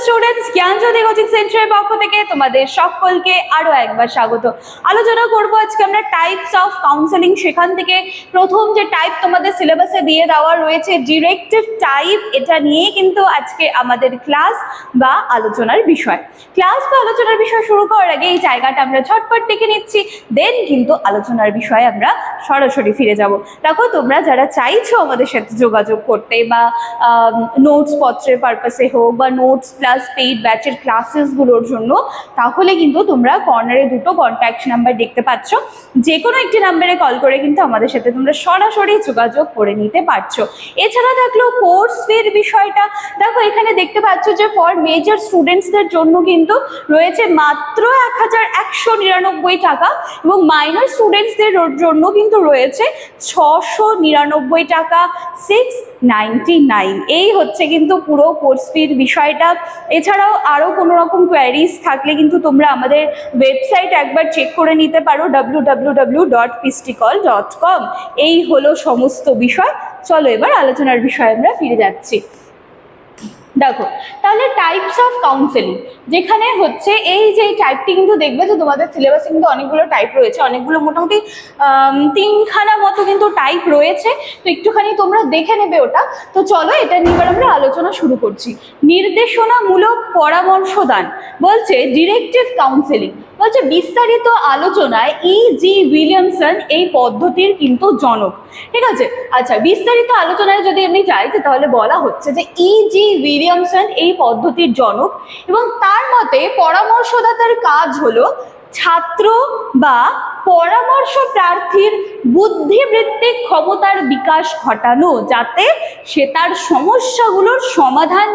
Students, জ্ঞানজ্যোতি coaching সেন্টারের পক্ষ থেকে তোমাদের সকলকে আরো একবার স্বাগত। আলোচনা করব আজকে আমরা টাইপস অফ কাউন্সেলিং। সেখান থেকে প্রথম যে টাইপ তোমাদের সিলেবাসে দিয়ে দেওয়া রয়েছে ডিরেক্টিভ টাইপ, এটা নিয়ে কিন্তু আজকে আমাদের ক্লাস বা আলোচনার বিষয়। ক্লাস বা আলোচনার বিষয় শুরু করার আগে এই জায়গাটা আমরা ঝটপট দেখে নিচ্ছি, দেন কিন্তু আলোচনার বিষয়ে আমরা সরাসরি ফিরে যাব। দেখো, তোমরা যারা চাইছো আমাদের সাথে যোগাযোগ করতে বা নোটস পত্রের পারপাসে হোক বা নোটস প্লাস পেইড ব্যাচের ক্লাসেসগুলোর জন্য, তাহলে কিন্তু তোমরা কর্নারে দুটো কন্ট্যাক্ট নাম্বার দেখতে পাচ্ছ। যে কোনো একটি নাম্বারে কল করে কিন্তু আমাদের সাথে তোমরা সরাসরি যোগাযোগ করে নিতে পারছো। এছাড়া থাকলো কোর্স ফির বিষয়টা। দেখো, এখানে দেখতে পাচ্ছ যে ফর মেজর স্টুডেন্টসদের জন্য কিন্তু রয়েছে মাত্র 1199 টাকা এবং মাইনর স্টুডেন্টসদের জন্য কিন্তু রয়েছে 699 টাকা, 699। এই হচ্ছে কিন্তু পুরো কোর্স ফির বিষয়টা। এছাড়াও আরও কোনো রকম কোয়ারিজ থাকলে কিন্তু তোমরা আমাদের ওয়েবসাইট একবার চেক করে নিতে পারো, www.pisticall.com। এই হলো সমস্ত বিষয়। চলো এবার আলোচনার বিষয়ে আমরা ফিরে যাচ্ছি। দেখো, তাহলে টাইপস অফ কাউন্সেলিং যেখানে হচ্ছে এই যে টাইপটি কিন্তু দেখবে যে তোমাদের সিলেবাসে কিন্তু অনেকগুলো টাইপ রয়েছে, অনেকগুলো মোটামুটি 3খানা মতো কিন্তু টাইপ রয়েছে। তো একটুখানি তোমরা দেখে নেবে ওটা। তো চলো এটা নিয়ে এবার আমরা আলোচনা শুরু করছি। নির্দেশনামূলক পরামর্শ দান বলছে ডিরেক্টিভ কাউন্সেলিং, বলছে বিস্তারিত আলোচনায় ই.জি. উইলিয়ামসন এই পদ্ধতির কিন্তু জনক। ঠিক আছে, আচ্ছা, বিস্তারিত আলোচনায় যদি আমি যাই তাহলে বলা হচ্ছে যে ই.জি. উইলিয়ামসন এই পদ্ধতির জনক এবং তার মতে পরামর্শদাতার কাজ হলো ছাত্র বা পরামর্শ প্রার্থীর বুদ্ধিবৃত্তিক ক্ষমতার বিকাশ ঘটানো, যাতে সে তার সমস্যাগুলোর সমাধান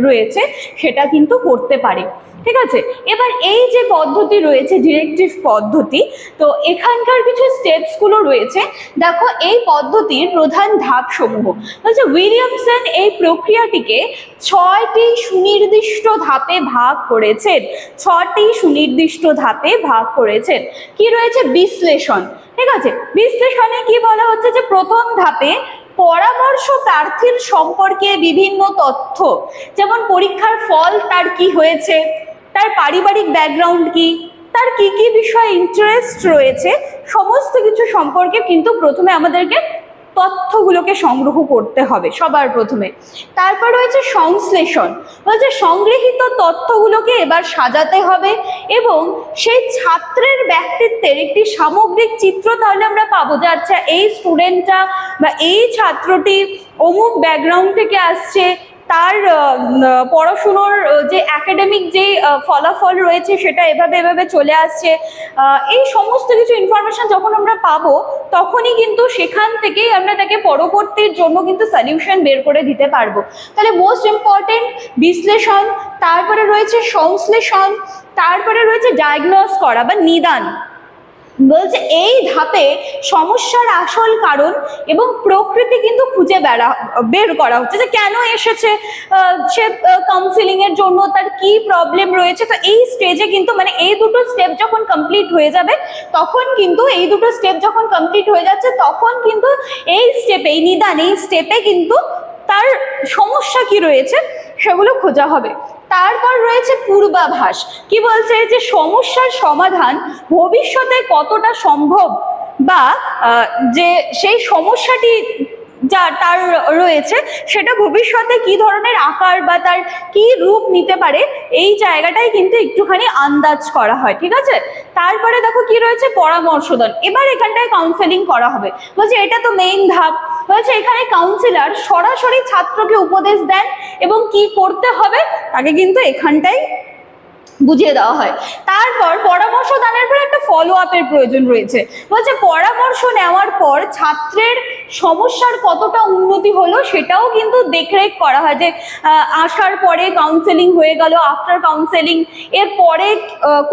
রয়েছে সেটা কিন্তু করতে পারে। ঠিক আছে, এবার এই যে পদ্ধতি রয়েছে ডিরেক্টিভ পদ্ধতি, তো এখানকার কিছু স্টেপসগুলো রয়েছে। দেখো, এই পদ্ধতির প্রধান ধাপ সমূহ বলছে উইলিয়ামসন এই প্রক্রিয়াটিকে 6টি সুনির্দিষ্ট ধাপে ভাগ করেছেন। 6টি সুনির্দিষ্ট ধাপে ভাগ করেছেন। কি রয়েছে? বিশ্লেষণ। ঠিক আছে, বিশ্লেষণে কি বলা হচ্ছে যে প্রথম ধাপে পরামর্শ প্রার্থীর সম্পর্কে বিভিন্ন তথ্য, যেমন পরীক্ষার ফল, তার কি হয়েছে, তার পারিবারিক ব্যাকগ্রাউন্ড কি, তার কি কি বিষয়ে ইন্টারেস্ট রয়েছে, সমস্ত কিছু সম্পর্কে কিন্তু প্রথমে আমাদেরকে তথ্যগুলোকে সংগ্রহ করতে হবে সবার প্রথমে। তারপর রয়েছে সংশ্লেষণ, বলছে সংগৃহীত তথ্যগুলোকে এবার সাজাতে হবে এবং সেই ছাত্রের ব্যক্তিত্বের একটি সামগ্রিক চিত্র তাহলে আমরা পাবো যে আচ্ছা, এই স্টুডেন্টটা বা এই ছাত্রটি অমুক ব্যাকগ্রাউন্ড থেকে আসছে, তার পড়াশুনোর যে একাডেমিক যে ফলাফল রয়েছে সেটা এভাবে এভাবে চলে আসছে। এই সমস্ত কিছু ইনফরমেশন যখন আমরা পাবো তখনই কিন্তু সেখান থেকেই আমরা তাকে পরবর্তীর জন্য কিন্তু সলিউশন বের করে দিতে পারবো। তাহলে মোস্ট ইম্পর্টেন্ট বিশ্লেষণ, তারপরে রয়েছে সংশ্লেষণ, তারপরে রয়েছে ডায়াগনোস করা বা নিদান। বলছে এই ধাপে সমস্যার আসল কারণ এবং প্রকৃতি কিন্তু খুঁজে বের করা হচ্ছে যে কেন এসেছে সে কাউন্সিলিং এর জন্য, তার কি প্রবলেম রয়েছে। তো এই স্টেজে কিন্তু মানে এই দুটো স্টেপ যখন কমপ্লিট হয়ে যাবে তখন কিন্তু এই দুটো স্টেপ যখন কমপ্লিট হয়ে যাচ্ছে তখন কিন্তু এই স্টেপে, এই নিদান, এই স্টেপে কিন্তু তার সমস্যা কি রয়েছে সেগুলো খোঁজা হবে। তারপর রয়েছে পূর্বাভাস। কি বলছে? যে সমস্যার সমাধান ভবিষ্যতে কতটা সম্ভব বা যে সেই সমস্যাটি যা তার রয়েছে সেটা ভবিষ্যতে কি ধরনের আকার বা তার কি রূপ নিতে পারে, এই জায়গাটাই কিন্তু একটুখানি আন্দাজ করা হয়। ঠিক আছে, তারপরে দেখো কি রয়েছে? পরামর্শদান। এবার এখানটায় কাউন্সেলিং করা হবে। বলছে এটা তো মেইন ধাপ। বলছে এখানে কাউন্সিলর সরাসরি ছাত্রকে উপদেশ দেন এবং কি করতে হবে তাকে কিন্তু এখানটাই বুঝিয়ে দেওয়া হয়। তারপর পরামর্শ দানের পর একটা ফলো আপের প্রয়োজন রয়েছে। বলছে পরামর্শ নেওয়ার পর ছাত্রের সমস্যার কতটা উন্নতি হলো সেটাও কিন্তু দেখরেখ করা হয়, যে আসার পরে কাউন্সেলিং হয়ে গেল, আফটার কাউন্সেলিং এর পরে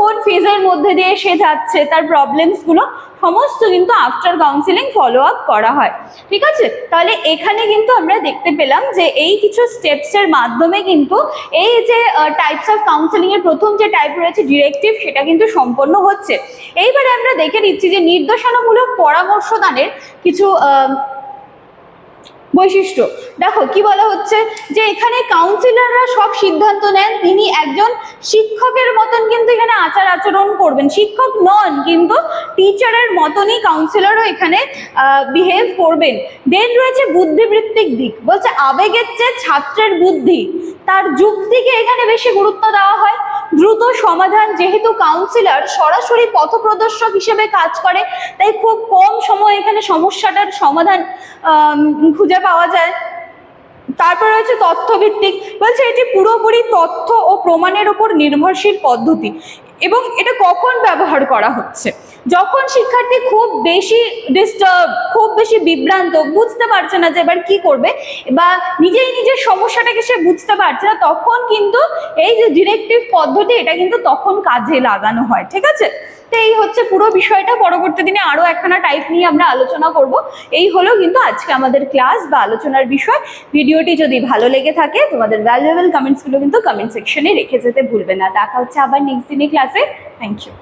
কোন ফেজের মধ্যে দিয়ে সে যাচ্ছে, তার প্রবলেমসগুলো সমস্ত কিন্তু আফটার কাউন্সিলিং ফলো আপ করা হয়। ঠিক আছে, তাহলে এখানে কিন্তু আমরা দেখতে পেলাম যে এই কিছু স্টেপসের মাধ্যমে কিন্তু এই যে টাইপস অফ কাউন্সিলিং এর প্রথম যে টাইপ রয়েছে ডিরেক্টিভ, সেটা কিন্তু সম্পন্ন হচ্ছে। এইবারে আমরা দেখে নিচ্ছি যে নির্দেশনামূলক পরামর্শ দানের কিছু বৈশিষ্ট্য দেখো কি বলা হচ্ছে যে এখানে কাউন্সিলররা সব সিদ্ধান্ত নেন, তিনি একজন শিক্ষকের মতন কিন্তু এখানে আচার আচরণ করবেন, শিক্ষক নন কিন্তু টিচারের মতনই কাউন্সিলরও এখানে বিহেভ করবেন। দেন রয়েছে বুদ্ধিবৃত্তিক দিক, বলছে আবেগের চেয়ে ছাত্রের বুদ্ধি, তার যুক্তিকে এখানে বেশি গুরুত্ব দেওয়া হয়। দ্রুত সমাধান, যেহেতু কাউন্সিলর সরাসরি পথপ্রদর্শক হিসেবে কাজ করে তাই খুব কম সময় এখানে সমস্যাটার সমাধান খুঁজে পাওয়া যায়। তারপর রয়েছে তথ্যভিত্তিক, বলছে এটি পুরোপুরি তথ্য ও প্রমাণের উপর নির্ভরশীল পদ্ধতি এবং এটা কখন ব্যবহার করা হচ্ছে, যখন শিক্ষার্থী খুব বেশি ডিস্টার্ব, খুব বেশি বিভ্রান্ত, বুঝতে পারছে না যে এবার কি করবে বা নিজেই নিজের সমস্যাটাকে সে বুঝতে পারছে না, তখন কিন্তু এই যে ডিরেক্টিভ পদ্ধতি এটা কিন্তু তখন কাজে লাগানো হয়। ঠিক আছে, তো এই হচ্ছে পুরো বিষয়টা। পরবর্তী দিনে আরো একখানা টাইপ নিয়ে আমরা আলোচনা করব। এই হলো কিন্তু আজকে আমাদের ক্লাস বা আলোচনার বিষয়। ভিডিওটি যদি ভালো লেগে থাকে তোমাদের ভ্যালুয়েবল কমেন্টসগুলো কিন্তু কমেন্ট সেকশনে রেখে যেতে ভুলবে না। দেখা হচ্ছে আবার নেক্সট দিনে ক্লাসে। Thank you.